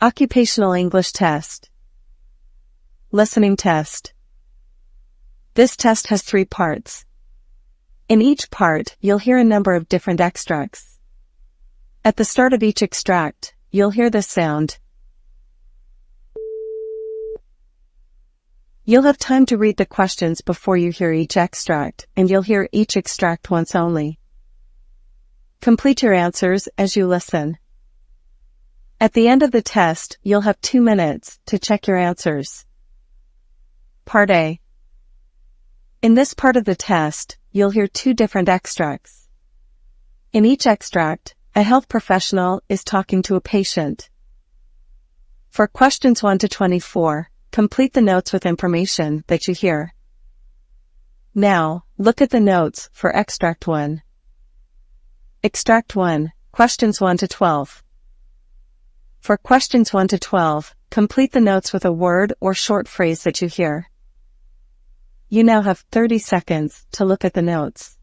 Occupational English test. Listening test. This test has 3 parts. In each part, you'll hear a number of different extracts. At the start of each extract, you'll hear this sound. You'll have time to read the questions before you hear each extract, and you'll hear each extract once only. Complete your answers as you listen. At the end of the test, you'll have 2 minutes to check your answers. Part A. In this part of the test, you'll hear 2 different extracts. In each extract, a health professional is talking to a patient. For questions 1 to 24, complete the notes with information that you hear. Now, look at the notes for Extract 1. Extract 1, questions 1 to 12. For questions 1 to 12, complete the notes with a word or short phrase that you hear. You now have 30 seconds to look at the notes.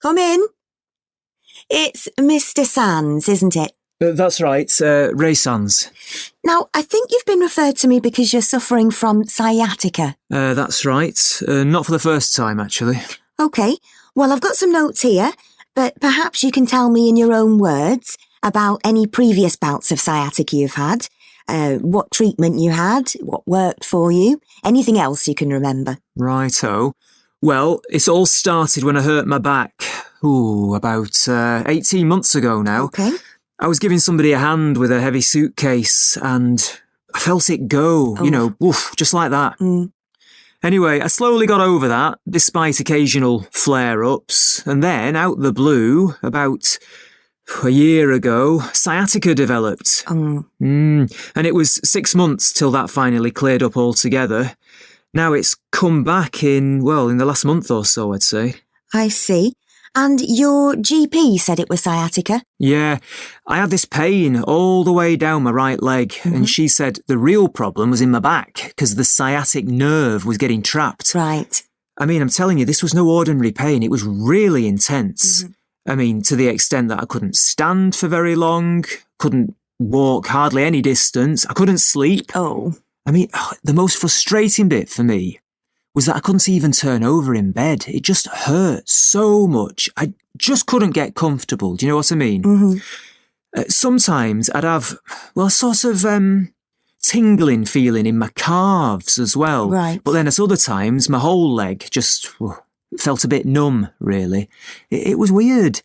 Come in. It's Mr. Sands, isn't it? That's right, Ray Sands. Now, I think you've been referred to me because you're suffering from sciatica. That's right. Not for the first time, actually. OK, well, I've got some notes here, but perhaps you can tell me in your own words about any previous bouts of sciatica you've had, what treatment you had, what worked for you, anything else you can remember. Righto. Well, it all started when I hurt my back. About 18 months ago now. OK. I was giving somebody a hand with a heavy suitcase and I felt it go, woof, just like that. Anyway, I slowly got over that, despite occasional flare-ups, and then, out the blue, about a year ago, sciatica developed. And it was 6 months till that finally cleared up altogether. Now it's come back in the last month or so, I'd say. I see. And your GP said it was sciatica? Yeah, I had this pain all the way down my right leg, and she said the real problem was in my back, because the sciatic nerve was getting trapped. Right. I mean, I'm telling you, this was no ordinary pain. It was really intense. I mean, to the extent that I couldn't stand for very long, couldn't walk hardly any distance, I couldn't sleep. Oh. I mean, the most frustrating bit for me was that I couldn't even turn over in bed. It just hurt so much. I just couldn't get comfortable. Do you know what I mean? Sometimes I'd have, sort of tingling feeling in my calves as well. Right. But then at other times, my whole leg just felt a bit numb, really. It was weird.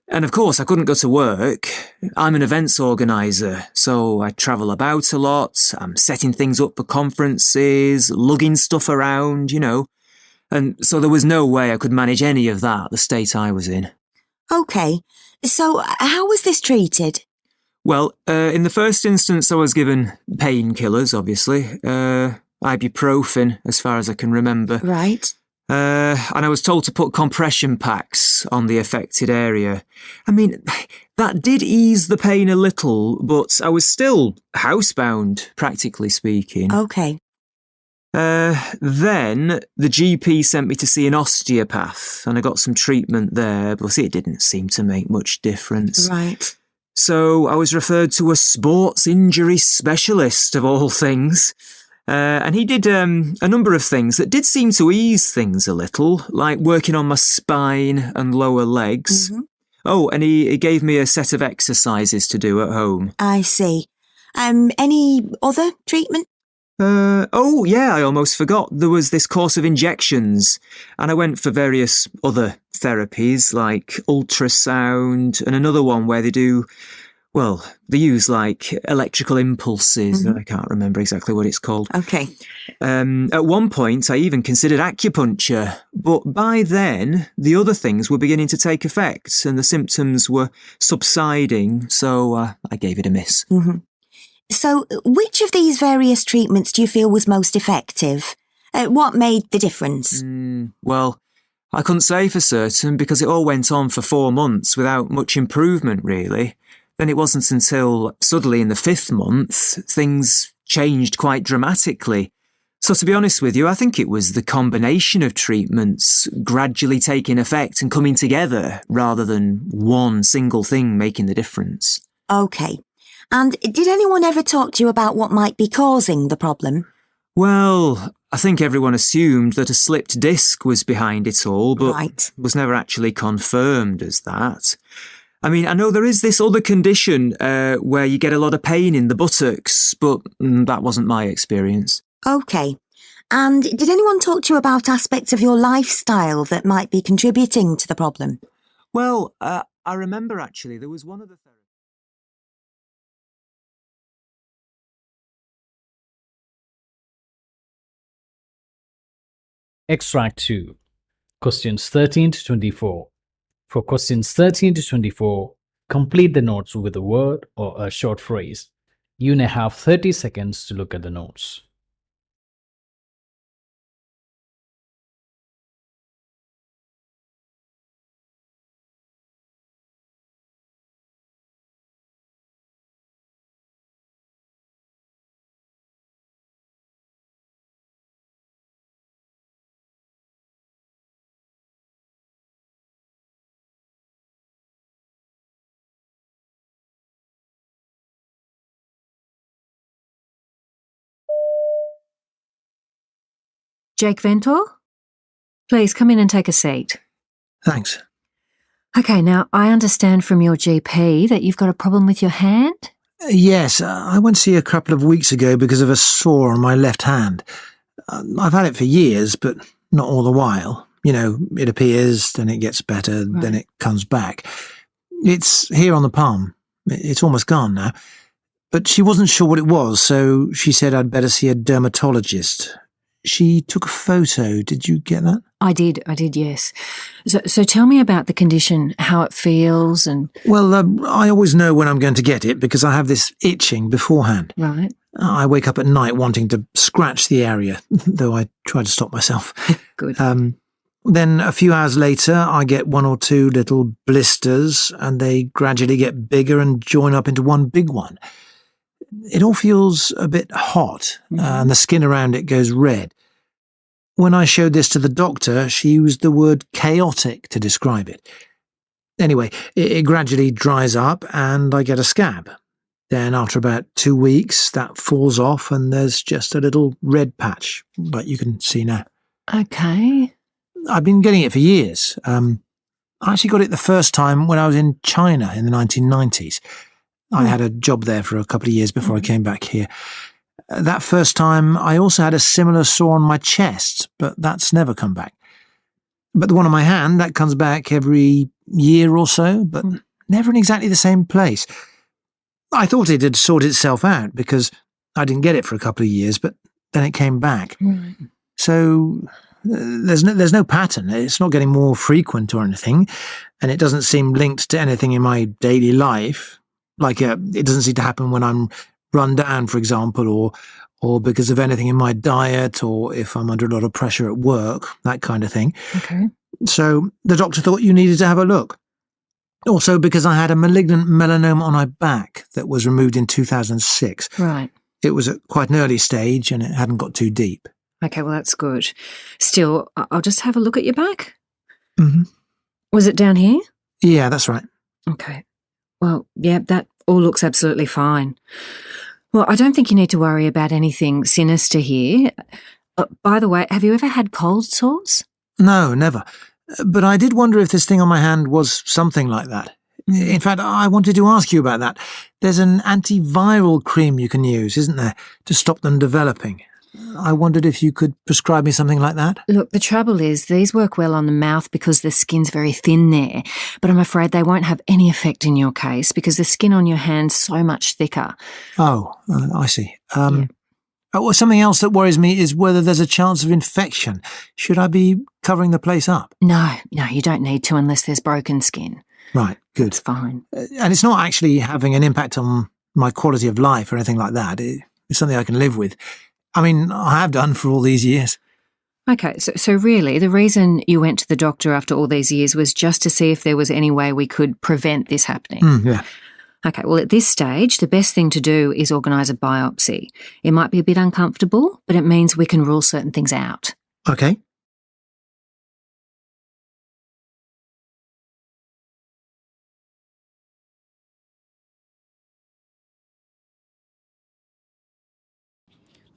And of course, I couldn't go to work. I'm an events organiser, so I travel about a lot. I'm setting things up for conferences, lugging stuff around, And so there was no way I could manage any of that, the state I was in. OK, so how was this treated? Well, in the first instance, I was given painkillers, obviously. Ibuprofen, as far as I can remember. Right. And I was told to put compression packs on the affected area. I mean, that did ease the pain a little, but I was still housebound, practically speaking. OK. Then the GP sent me to see an osteopath, and I got some treatment there, but it didn't seem to make much difference. Right. So I was referred to a sports injury specialist, of all things. And he did a number of things that did seem to ease things a little, like working on my spine and lower legs. Oh, and he gave me a set of exercises to do at home. I see. Any other treatment? Oh, yeah, I almost forgot. There was this course of injections, and I went for various other therapies, like ultrasound, and another one where they do, Well, they use like electrical impulses. I can't remember exactly what it's called. Okay. At one point, I even considered acupuncture, but by then, the other things were beginning to take effect and the symptoms were subsiding, so I gave it a miss. So, which of these various treatments do you feel was most effective? What made the difference? Well, I couldn't say for certain because it all went on for 4 months without much improvement, really. Then it wasn't until suddenly in the 5th month, things changed quite dramatically. So to be honest with you, I think it was the combination of treatments gradually taking effect and coming together rather than one single thing making the difference. Okay. And did anyone ever talk to you about what might be causing the problem? Well, I think everyone assumed that a slipped disc was behind it all, but was never actually confirmed as that. I mean, I know there is this other condition where you get a lot of pain in the buttocks, but that wasn't my experience. Okay. And did anyone talk to you about aspects of your lifestyle that might be contributing to the problem? Well, I remember actually there was one of the therapists. Extract 2. Questions 13 to 24. For questions 13 to 24, complete the notes with a word or a short phrase. You now have 30 seconds to look at the notes. Jake Ventor, please come in and take a seat. Thanks. Okay, now I understand from your GP that you've got a problem with your hand? Yes, I went to see a couple of weeks ago because of a sore on my left hand. I've had it for years, but not all the while. You know, it appears, then it gets better, then it comes back. It's here on the palm. It's almost gone now. But she wasn't sure what it was, so she said I'd better see a dermatologist. She took a photo. Did you get that? I did, yes. So tell me about the condition, how it feels and... Well, I always know when I'm going to get it because I have this itching beforehand. Right. I wake up at night wanting to scratch the area, though I try to stop myself. Good. Then a few hours later, I get 1 or 2 little blisters, and they gradually get bigger and join up into one big one. It all feels a bit hot, and the skin around it goes red. When I showed this to the doctor, she used the word chaotic to describe it. Anyway, it gradually dries up, and I get a scab. Then after about 2 weeks, that falls off, and there's just a little red patch, like you can see now. Okay. I've been getting it for years. I actually got it the first time when I was in China in the 1990s. I had a job there for a couple of years before I came back here. That first time, I also had a similar sore on my chest, but that's never come back. But the one on my hand, that comes back every year or so, but never in exactly the same place. I thought it had sorted itself out because I didn't get it for a couple of years, but then it came back. Right. So there's no pattern. It's not getting more frequent or anything, and it doesn't seem linked to anything in my daily life. Like it doesn't seem to happen when I'm run down, for example, or because of anything in my diet, or if I'm under a lot of pressure at work, that kind of thing. Okay. So the doctor thought you needed to have a look. Also because I had a malignant melanoma on my back that was removed in 2006. Right. It was at quite an early stage and it hadn't got too deep. Okay, well, that's good. Still, I'll just have a look at your back. Mm-hmm. Was it down here? Yeah, that's right. Okay. Well, yeah, that all looks absolutely fine. Well, I don't think you need to worry about anything sinister here. By the way, have you ever had cold sores? No, never. But I did wonder if this thing on my hand was something like that. In fact, I wanted to ask you about that. There's an antiviral cream you can use, isn't there, to stop them developing? I wondered if you could prescribe me something like that. Look, the trouble is these work well on the mouth because the skin's very thin there, but I'm afraid they won't have any effect in your case because the skin on your hand's so much thicker. Oh, I see. Well, something else that worries me is whether there's a chance of infection. Should I be covering the place up? No, you don't need to unless there's broken skin. Right, good. It's fine. And it's not actually having an impact on my quality of life or anything like that. It's something I can live with. I mean, I have done for all these years. Okay, so really the reason you went to the doctor after all these years was just to see if there was any way we could prevent this happening. Yeah. Okay, well, at this stage, the best thing to do is organise a biopsy. It might be a bit uncomfortable, but it means we can rule certain things out. Okay.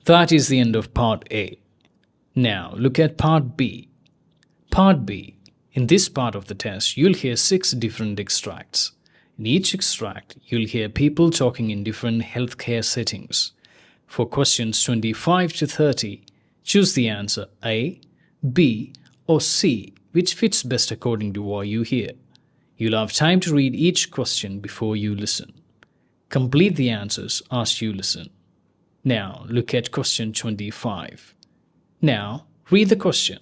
That is the end of Part A. Now look at Part B. Part B. In this part of the test, you'll hear 6 different extracts. In each extract, you'll hear people talking in different healthcare settings. For questions 25 to 30, choose the answer A, B, or C, which fits best according to what you hear. You'll have time to read each question before you listen. Complete the answers as you listen. Now look at question 25. Now read the question.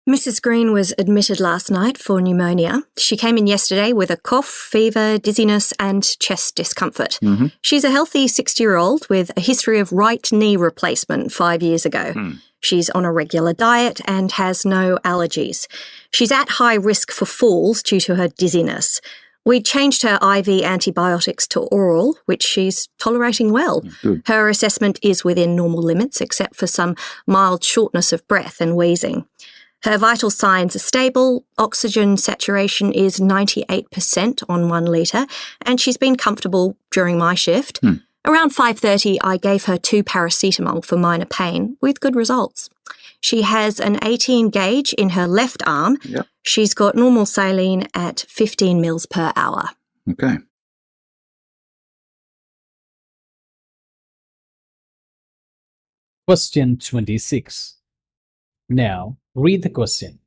Mrs. Green was admitted last night for pneumonia. She came in yesterday with a cough, fever, dizziness and chest discomfort. She's a healthy 60-year-old with a history of right knee replacement 5 years ago. She's on a regular diet and has no allergies. She's at high risk for falls due to her dizziness. We changed her IV antibiotics to oral, which she's tolerating well. Good. Her assessment is within normal limits, except for some mild shortness of breath and wheezing. Her vital signs are stable, oxygen saturation is 98% on 1 litre, and she's been comfortable during my shift. Around 5:30, I gave her 2 paracetamol for minor pain, with good results. She has an 18 gauge in her left arm. Yep. She's got normal saline at 15 mils per hour. Okay. Question 26. Now read the question.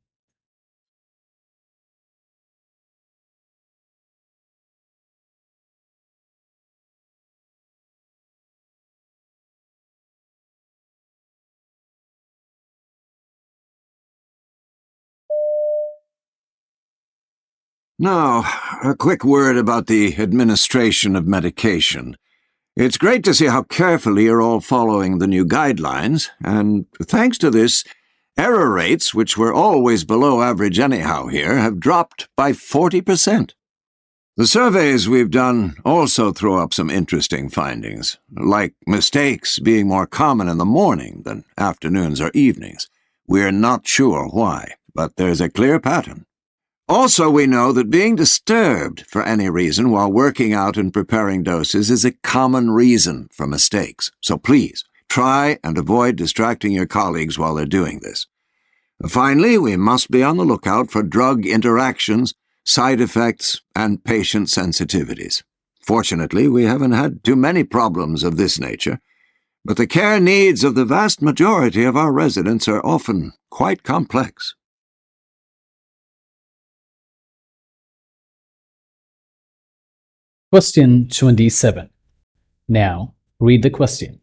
Now, a quick word about the administration of medication. It's great to see how carefully you're all following the new guidelines, and thanks to this, error rates, which were always below average anyhow here, have dropped by 40%. The surveys we've done also throw up some interesting findings, like mistakes being more common in the morning than afternoons or evenings. We're not sure why, but there's a clear pattern. Also, we know that being disturbed for any reason while working out and preparing doses is a common reason for mistakes. So please, try and avoid distracting your colleagues while they're doing this. Finally, we must be on the lookout for drug interactions, side effects, and patient sensitivities. Fortunately, we haven't had too many problems of this nature, but the care needs of the vast majority of our residents are often quite complex. Question 27. Now read the question.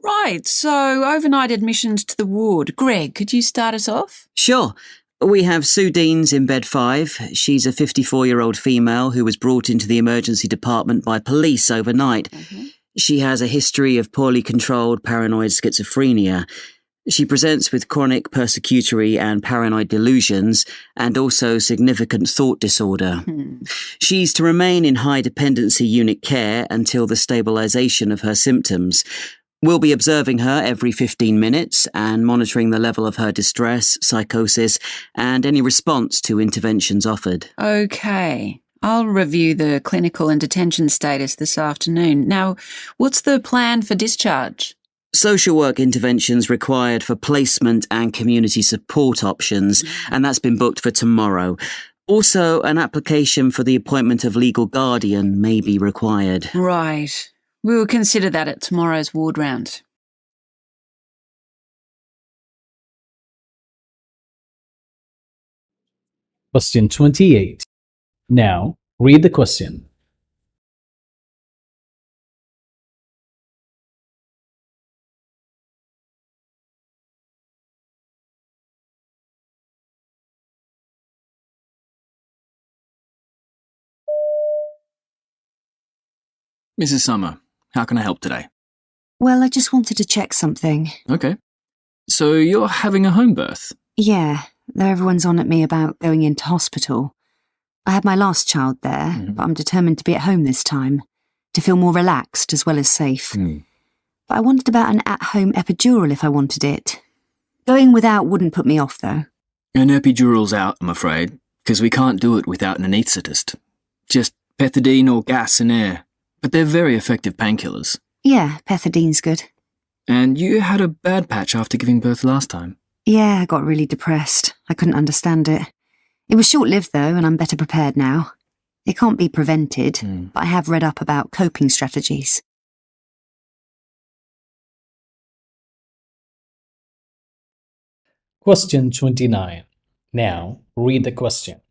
Right, so overnight admissions to the ward. Greg, could you start us off? Sure. We have Sue Deans in bed 5. She's a 54-year-old female who was brought into the emergency department by police overnight. She has a history of poorly controlled paranoid schizophrenia. She presents with chronic persecutory and paranoid delusions and also significant thought disorder. She's to remain in high dependency unit care until the stabilisation of her symptoms. We'll be observing her every 15 minutes and monitoring the level of her distress, psychosis, and any response to interventions offered. Okay. I'll review the clinical and detention status this afternoon. Now, what's the plan for discharge? Social work interventions required for placement and community support options, and that's been booked for tomorrow. Also, an application for the appointment of legal guardian may be required. Right. We'll consider that at tomorrow's ward round. Question 28. Now, read the question. Mrs. Summer, how can I help today? Well, I just wanted to check something. Okay. So you're having a home birth? Yeah, though everyone's on at me about going into hospital. I had my last child there, but I'm determined to be at home this time, to feel more relaxed as well as safe. But I wondered about an at-home epidural if I wanted it. Going without wouldn't put me off, though. An epidural's out, I'm afraid, because we can't do it without an anaesthetist. Just pethidine or gas and air. But they're very effective painkillers. Yeah, pethadine's good. And you had a bad patch after giving birth last time. Yeah, I got really depressed. I couldn't understand it. It was short-lived, though, and I'm better prepared now. It can't be prevented, but I have read up about coping strategies. Question 29. Now, read the question.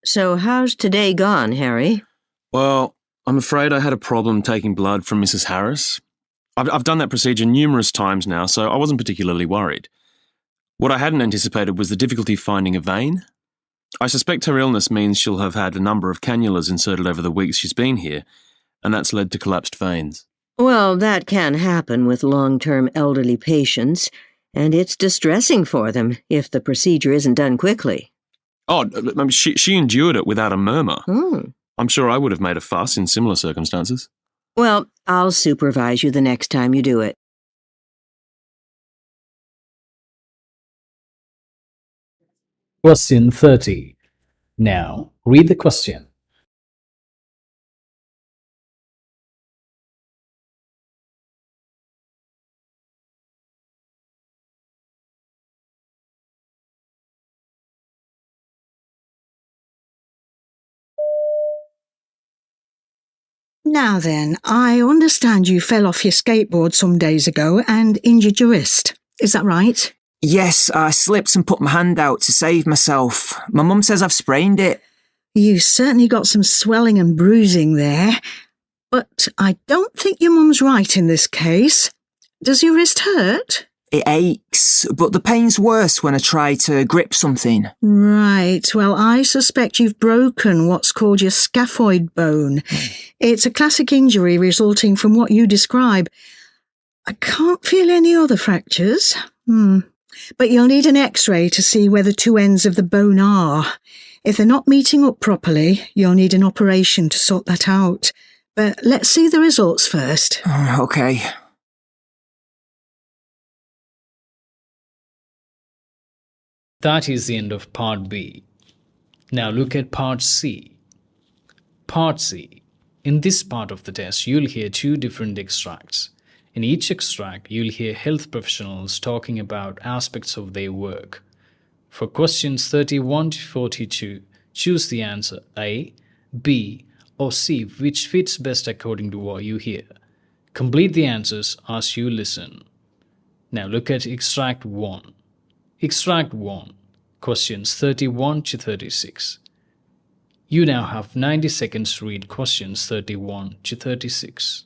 So how's today gone, Harry? Well, I'm afraid I had a problem taking blood from Mrs. Harris. I've done that procedure numerous times now, so I wasn't particularly worried. What I hadn't anticipated was the difficulty finding a vein. I suspect her illness means she'll have had a number of cannulas inserted over the weeks she's been here, and that's led to collapsed veins. Well, that can happen with long-term elderly patients, and it's distressing for them if the procedure isn't done quickly. Oh, she endured it without a murmur. I'm sure I would have made a fuss in similar circumstances. Well, I'll supervise you the next time you do it. Question 30. Now, read the question. Now then, I understand you fell off your skateboard some days ago and injured your wrist. Is that right? Yes, I slipped and put my hand out to save myself. My mum says I've sprained it. You certainly got some swelling and bruising there. But I don't think your mum's right in this case. Does your wrist hurt? It aches, but the pain's worse when I try to grip something. Right, well, I suspect you've broken what's called your scaphoid bone. It's a classic injury resulting from what you describe. I can't feel any other fractures. But you'll need an X-ray to see where the two ends of the bone are. If they're not meeting up properly, you'll need an operation to sort that out. But let's see the results first. Okay. That is the end of Part B. Now look at Part C. Part C. In this part of the test, you'll hear two different extracts. In each extract, you'll hear health professionals talking about aspects of their work. For questions 31 to 42, choose the answer A, B, or C, which fits best according to what you hear. Complete the answers as you listen. Now look at Extract 1. Extract 1, questions 31 to 36. You now have 90 seconds to read questions 31 to 36.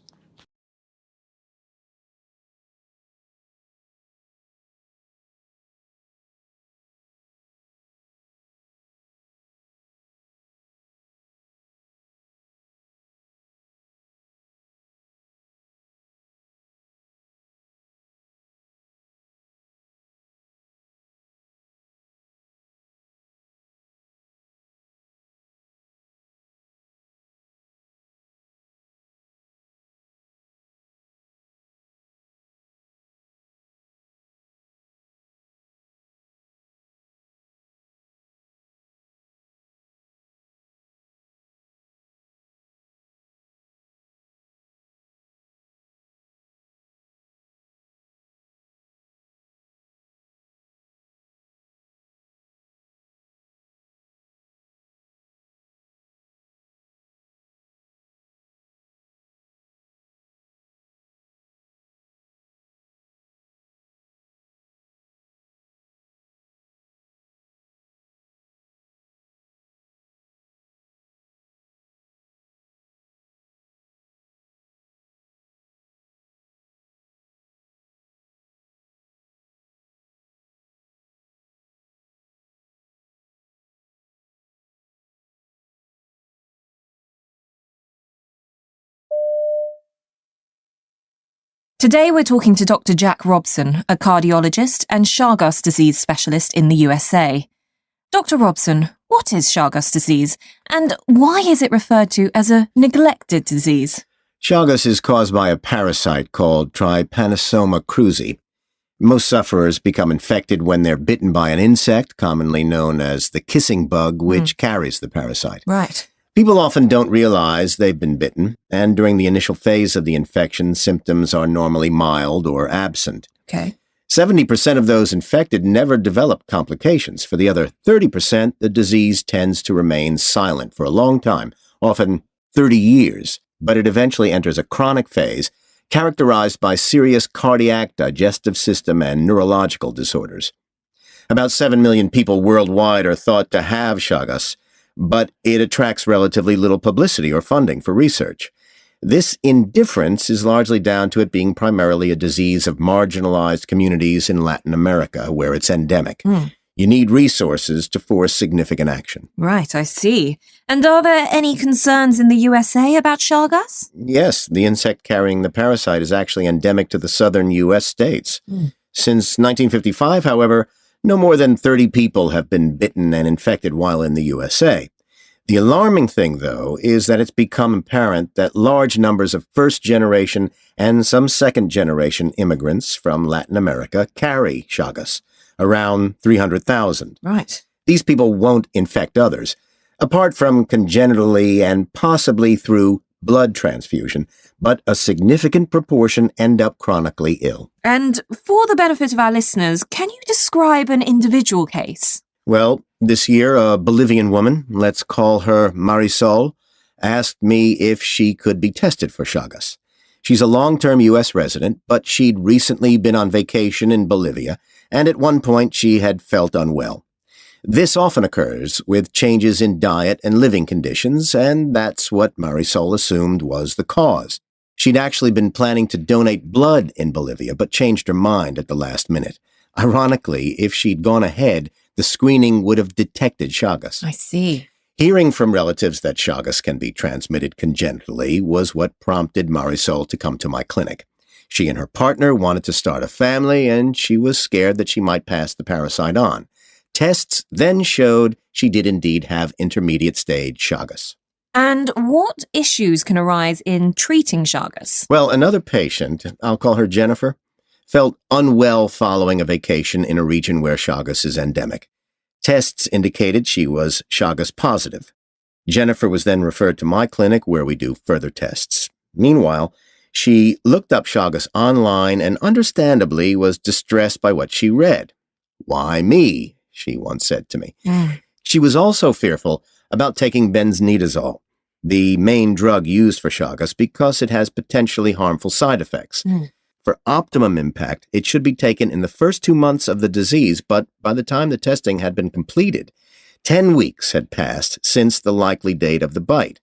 Today we're talking to Dr. Jack Robson, a cardiologist and Chagas disease specialist in the USA. Dr. Robson, what is Chagas disease, and why is it referred to as a neglected disease? Chagas is caused by a parasite called Trypanosoma cruzi. Most sufferers become infected when they're bitten by an insect, commonly known as the kissing bug, which carries the parasite. Right. People often don't realize they've been bitten, and during the initial phase of the infection, symptoms are normally mild or absent. Okay. 70% of those infected never develop complications. For the other 30%, the disease tends to remain silent for a long time, often 30 years, but it eventually enters a chronic phase characterized by serious cardiac, digestive system, and neurological disorders. About 7 million people worldwide are thought to have Chagas, but it attracts relatively little publicity or funding for research. This indifference is largely down to it being primarily a disease of marginalized communities in Latin America, where it's endemic. You need resources to force significant action. Right, I see. And are there any concerns in the USA about Chagas? Yes, the insect carrying the parasite is actually endemic to the southern U.S. states. Since 1955, however, no more than 30 people have been bitten and infected while in the USA. The alarming thing, though, is that it's become apparent that large numbers of first-generation and some second-generation immigrants from Latin America carry Chagas, around 300,000. Right. These people won't infect others, apart from congenitally and possibly through blood transfusion, but a significant proportion end up chronically ill. And for the benefit of our listeners, can you describe an individual case? Well, this year, a Bolivian woman, let's call her Marisol, asked me if she could be tested for Chagas. She's a long-term U.S. resident, but she'd recently been on vacation in Bolivia, and at one point she had felt unwell. This often occurs with changes in diet and living conditions, and that's what Marisol assumed was the cause. She'd actually been planning to donate blood in Bolivia, but changed her mind at the last minute. Ironically, if she'd gone ahead, the screening would have detected Chagas. I see. Hearing from relatives that Chagas can be transmitted congenitally was what prompted Marisol to come to my clinic. She and her partner wanted to start a family, and she was scared that she might pass the parasite on. Tests then showed she did indeed have intermediate-stage Chagas. And what issues can arise in treating Chagas? Well, another patient, I'll call her Jennifer, felt unwell following a vacation in a region where Chagas is endemic. Tests indicated she was Chagas positive. Jennifer was then referred to my clinic where we do further tests. Meanwhile, she looked up Chagas online and understandably was distressed by what she read. "Why me?" she once said to me. She was also fearful about taking benzonidazole, the main drug used for Chagas, because it has potentially harmful side effects. For optimum impact, it should be taken in the first 2 months of the disease, but by the time the testing had been completed, 10 weeks had passed since the likely date of the bite.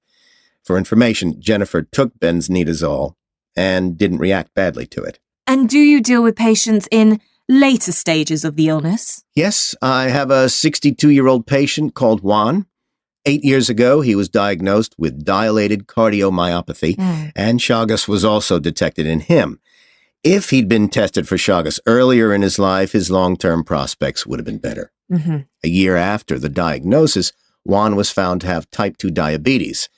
For information, Jennifer took benzonidazole and didn't react badly to it. And do you deal with patients in later stages of the illness? Yes, I have a 62-year-old patient called Juan. 8 years ago, he was diagnosed with dilated cardiomyopathy, and Chagas was also detected in him. If he'd been tested for Chagas earlier in his life, his long-term prospects would have been better. A year after the diagnosis, Juan was found to have type 2 diabetes.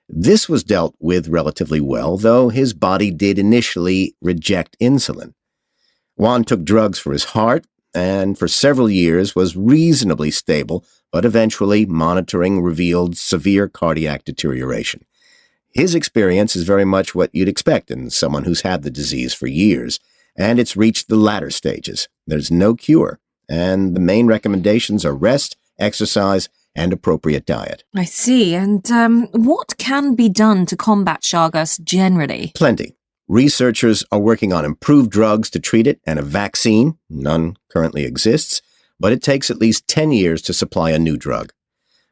This was dealt with relatively well, though his body did initially reject insulin. Juan took drugs for his heart, and for several years was reasonably stable, but eventually monitoring revealed severe cardiac deterioration. His experience is very much what you'd expect in someone who's had the disease for years, and it's reached the latter stages. There's no cure, and the main recommendations are rest, exercise, and appropriate diet. I see. And what can be done to combat Chagas generally? Plenty. Researchers are working on improved drugs to treat it and a vaccine. None currently exists, but it takes at least 10 years to supply a new drug.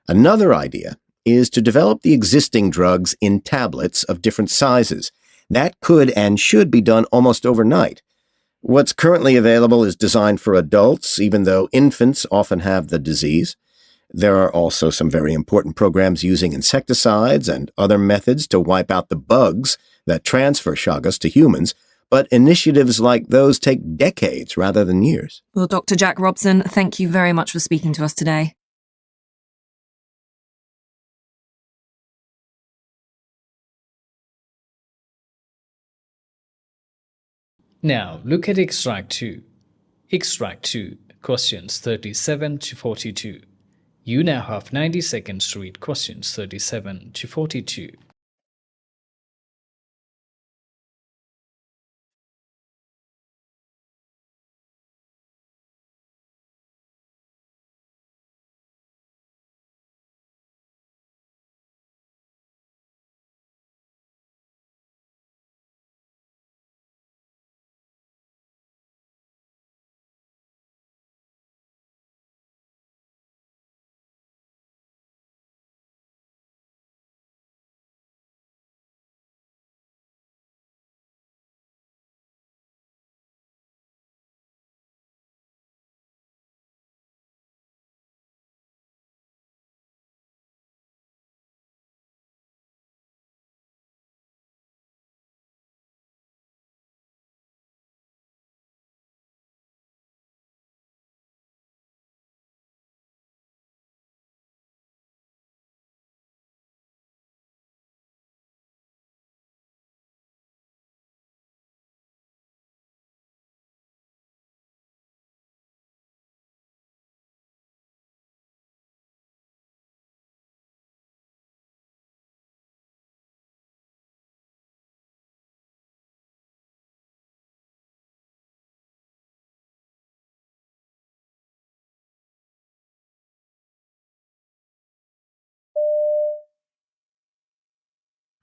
Another idea is to develop the existing drugs in tablets of different sizes. That could and should be done almost overnight. What's currently available is designed for adults, even though infants often have the disease. There are also some very important programs using insecticides and other methods to wipe out the bugs that transfer Chagas to humans, but initiatives like those take decades rather than years. Well, Dr. Jack Robson, thank you very much for speaking to us today. Now, look at Extract 2. Extract 2, questions 37 to 42. You now have 90 seconds to read questions 37 to 42.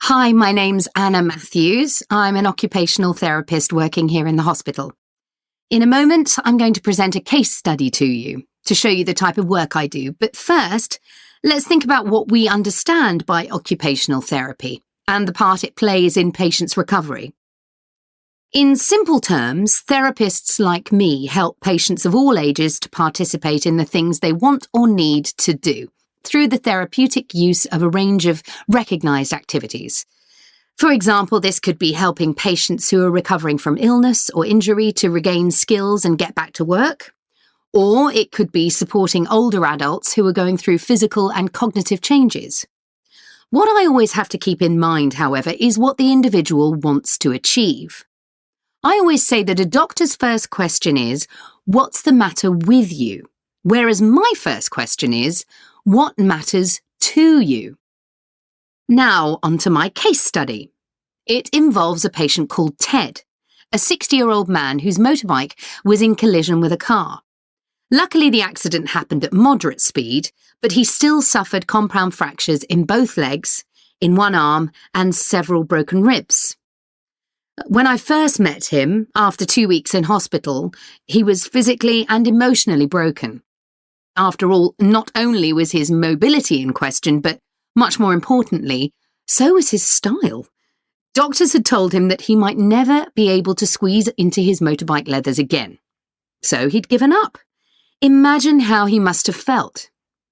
Hi, my name's Anna Matthews. I'm an occupational therapist working here in the hospital. In a moment, I'm going to present a case study to you to show you the type of work I do. But first, let's think about what we understand by occupational therapy and the part it plays in patients' recovery. In simple terms, therapists like me help patients of all ages to participate in the things they want or need to do through the therapeutic use of a range of recognised activities. For example, this could be helping patients who are recovering from illness or injury to regain skills and get back to work. Or it could be supporting older adults who are going through physical and cognitive changes. What I always have to keep in mind, however, is what the individual wants to achieve. I always say that a doctor's first question is, what's the matter with you? Whereas my first question is, what matters to you? Now, onto my case study. It involves a patient called Ted, a 60-year-old man whose motorbike was in collision with a car. Luckily, the accident happened at moderate speed, but he still suffered compound fractures in both legs, in one arm, and several broken ribs. When I first met him, after 2 weeks in hospital, he was physically and emotionally broken. After all, not only was his mobility in question, but much more importantly, so was his style. Doctors had told him that he might never be able to squeeze into his motorbike leathers again. So he'd given up. Imagine how he must have felt.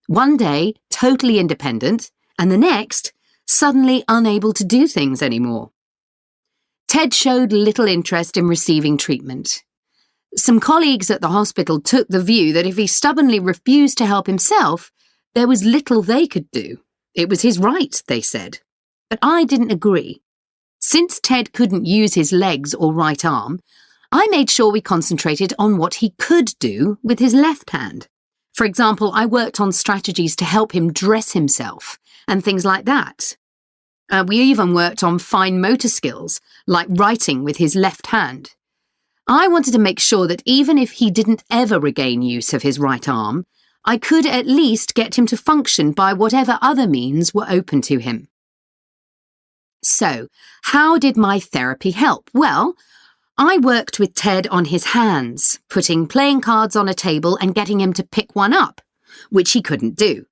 One day, totally independent, and the next, suddenly unable to do things anymore. Ted showed little interest in receiving treatment. Some colleagues at the hospital took the view that if he stubbornly refused to help himself, there was little they could do. It was his right, they said. But I didn't agree. Since Ted couldn't use his legs or right arm, I made sure we concentrated on what he could do with his left hand. For example, I worked on strategies to help him dress himself and things like that. We even worked on fine motor skills, like writing with his left hand. I wanted to make sure that even if he didn't ever regain use of his right arm, I could at least get him to function by whatever other means were open to him. So, how did my therapy help? Well, I worked with Ted on his hands, putting playing cards on a table and getting him to pick one up, which he couldn't do.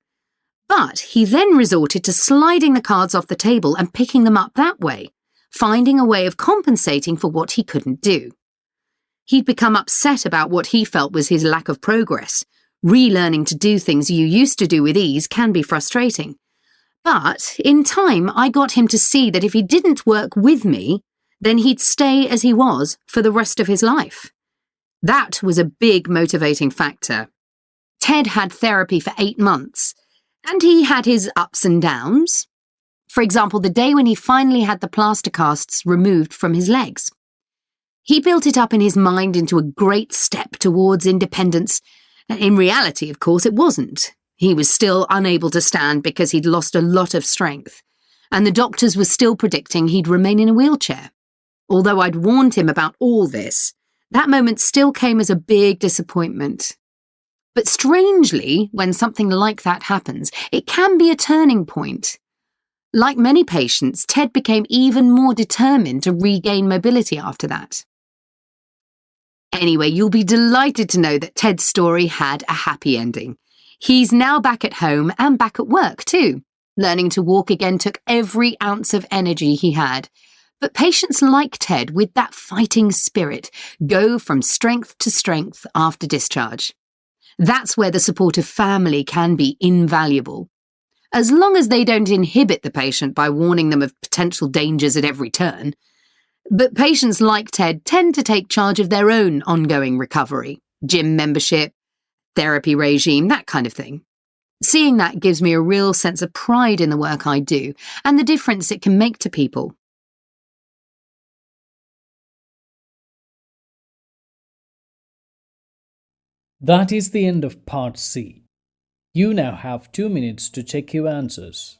But he then resorted to sliding the cards off the table and picking them up that way, finding a way of compensating for what he couldn't do. He'd become upset about what he felt was his lack of progress. Relearning to do things you used to do with ease can be frustrating. But in time, I got him to see that if he didn't work with me, then he'd stay as he was for the rest of his life. That was a big motivating factor. Ted had therapy for 8 months, and he had his ups and downs. For example, the day when he finally had the plaster casts removed from his legs. He built it up in his mind into a great step towards independence. In reality, of course, it wasn't. He was still unable to stand because he'd lost a lot of strength, and the doctors were still predicting he'd remain in a wheelchair. Although I'd warned him about all this, that moment still came as a big disappointment. But strangely, when something like that happens, it can be a turning point. Like many patients, Ted became even more determined to regain mobility after that. Anyway, you'll be delighted to know that Ted's story had a happy ending. He's now back at home and back at work too. Learning to walk again took every ounce of energy he had. But patients like Ted, with that fighting spirit, go from strength to strength after discharge. That's where the support of family can be invaluable. As long as they don't inhibit the patient by warning them of potential dangers at every turn. But patients like Ted tend to take charge of their own ongoing recovery, gym membership, therapy regime, that kind of thing. Seeing that gives me a real sense of pride in the work I do and the difference it can make to people. That is the end of part C. You now have 2 minutes to check your answers.